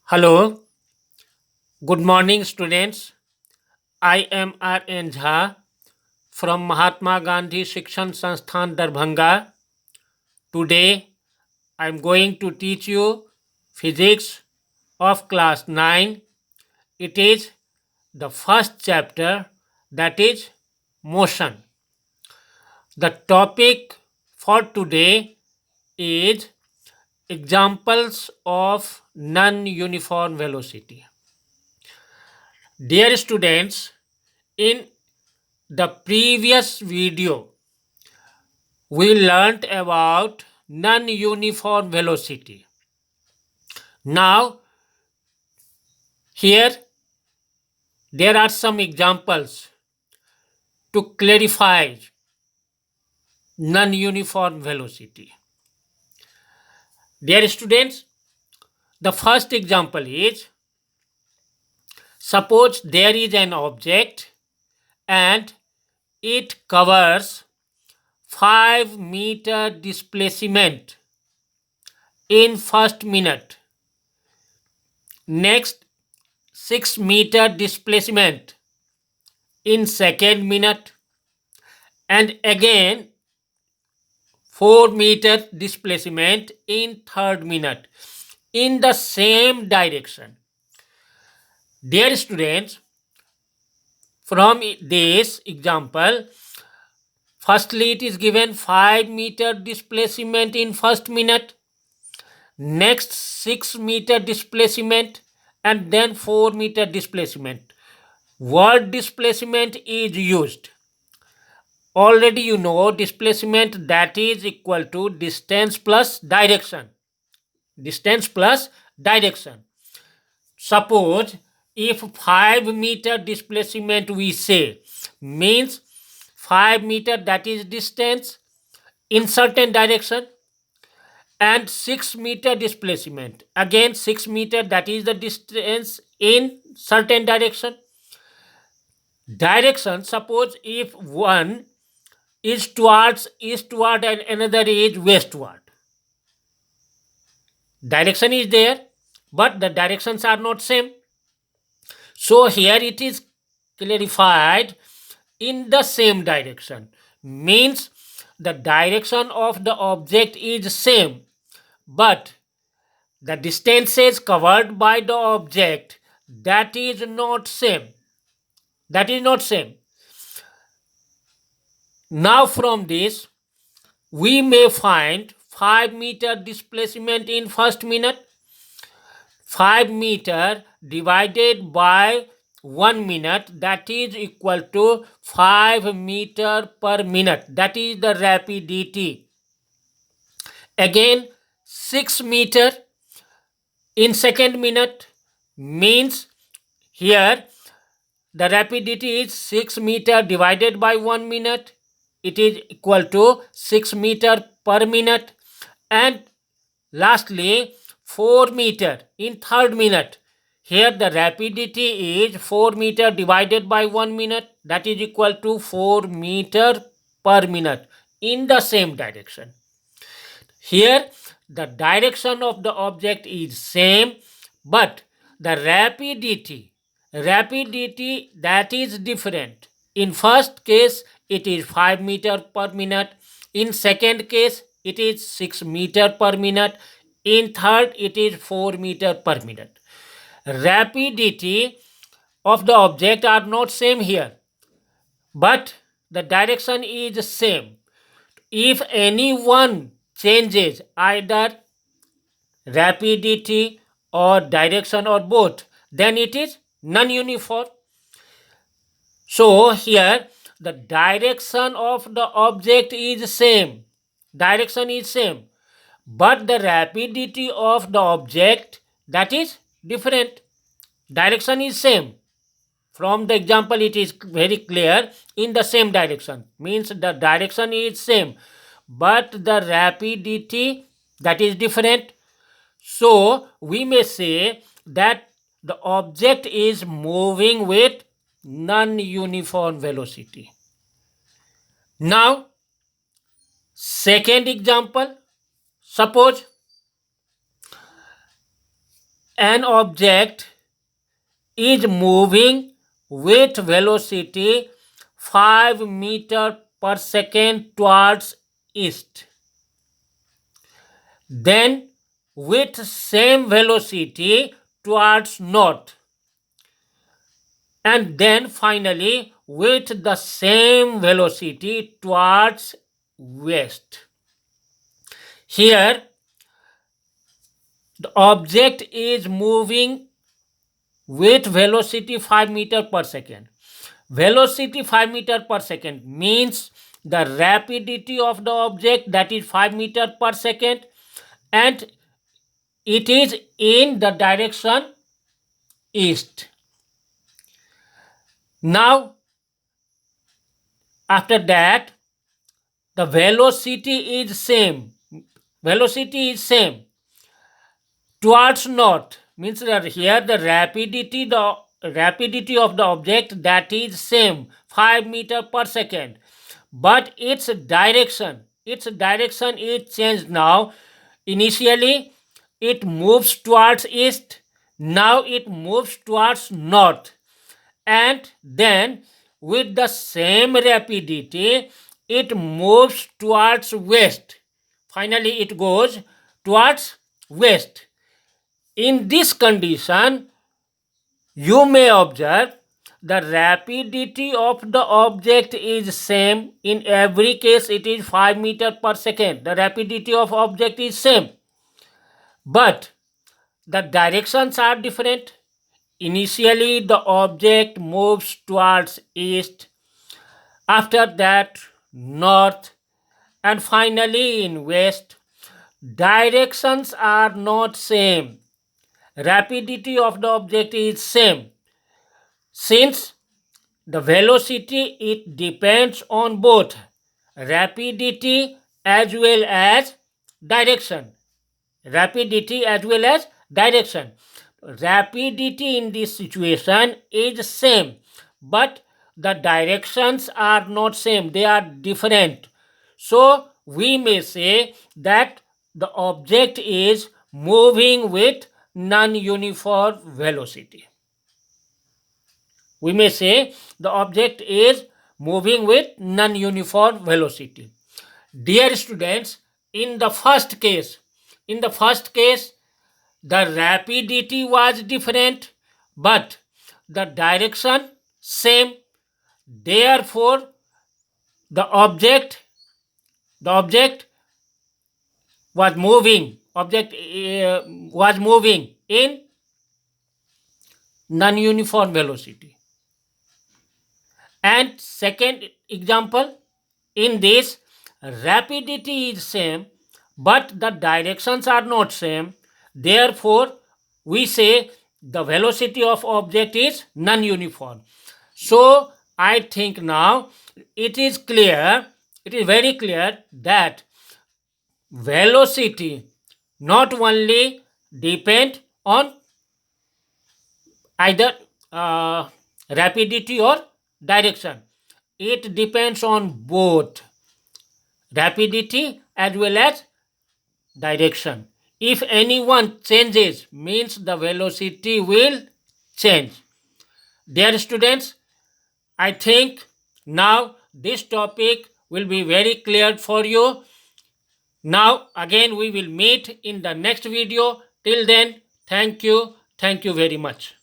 Hello, good morning, students. I am R.N. Jha from Mahatma Gandhi Shikshan Sansthan Darbhanga. Today, I am going to teach you physics of class 9. It is the first chapter, that is motion. The topic for today is examples of non-uniform velocity. Dear students, in the previous video, we learnt about non-uniform velocity. Now, here there are some examples to clarify non-uniform velocity. Dear students, the first example is, suppose there is an object and it covers 5-meter displacement in first minute. Next, 6-meter displacement in second minute, and again 4-meter displacement in third minute in the same direction. Dear students, from this example, firstly it is given 5-meter displacement in first minute, next 6-meter displacement, and then 4-meter displacement. Word displacement is used. Already you know displacement, that is equal to distance plus direction. Distance plus direction. Suppose if 5-meter displacement we say means 5-meter, that is distance in certain direction, and 6-meter displacement, again 6-meter, that is the distance in certain direction. Direction, suppose if one is towards eastward and another is westward. Direction is there, but the directions are not same. So here it is clarified in the same direction. Means the direction of the object is same, but the distances covered by the object, that is not same. That is not same. Now from this, we may find 5-meter displacement in first minute. 5-meter divided by 1 minute, that is equal to 5-meter per minute. That is the rapidity. Again 6-meter in second minute, means here the rapidity is 6-meter divided by 1 minute. It is equal to 6-meter per minute. And lastly 4-meter in third minute. Here the rapidity is 4-meter divided by 1 minute, that is equal to 4-meter per minute in the same direction. Here the direction of the object is same, but the rapidity that is different. In first case it is 5-meter per minute, in second case it is 6-meter per minute, in third it is 4-meter per minute. Rapidity of the object are not same here, but the direction is same. If any one changes, either rapidity or direction or both, then it is non-uniform. So here the direction of the object is same. Direction is same, but the rapidity of the object, that is different. Direction is same. From the example it is very clear, in the same direction, means the direction is same, but the rapidity, that is different. So we may say that the object is moving with non-uniform velocity. Now, second example, suppose an object is moving with velocity 5 meter per second towards east, then with same velocity towards north, and then finally with the same velocity towards west. Here the object is moving with velocity 5 meter per second. Velocity 5 meter per second means the rapidity of the object, that is 5 meter per second, and it is in the direction east. Now after that, the velocity is same. Velocity is same towards north, means that here the rapidity of the object, that is same 5 meter per second, but its direction is changed now. Initially it moves towards east, now it moves towards north, and then with the same rapidity it moves towards west. Finally it goes towards west. In this condition, you may observe the rapidity of the object is same. In every case it is 5 meter per second. The rapidity of object is same, but the directions are different. Initially the object moves towards east, after that north, and finally in west. Directions are not same. Rapidity of the object is same. Since the velocity, it depends on both rapidity as well as direction. Rapidity as well as direction. Rapidity in this situation is same, but the directions are not same, they are different. So we may say that the object is moving with non-uniform velocity. We may say the object is moving with non-uniform velocity. Dear students, in the first case, the rapidity was different, but the direction same. Therefore, the object was moving. Was moving in non-uniform velocity. And second example, in this rapidity is same, but the directions are not same. Therefore, we say the velocity of object is non-uniform. So I think now it is clear, it is very clear that velocity not only depend on either rapidity or direction, it depends on both rapidity as well as direction. If any one changes, means the velocity will change. Dear students, I think now this topic will be very clear for you. Now again we will meet in the next video. Till then, thank you very much.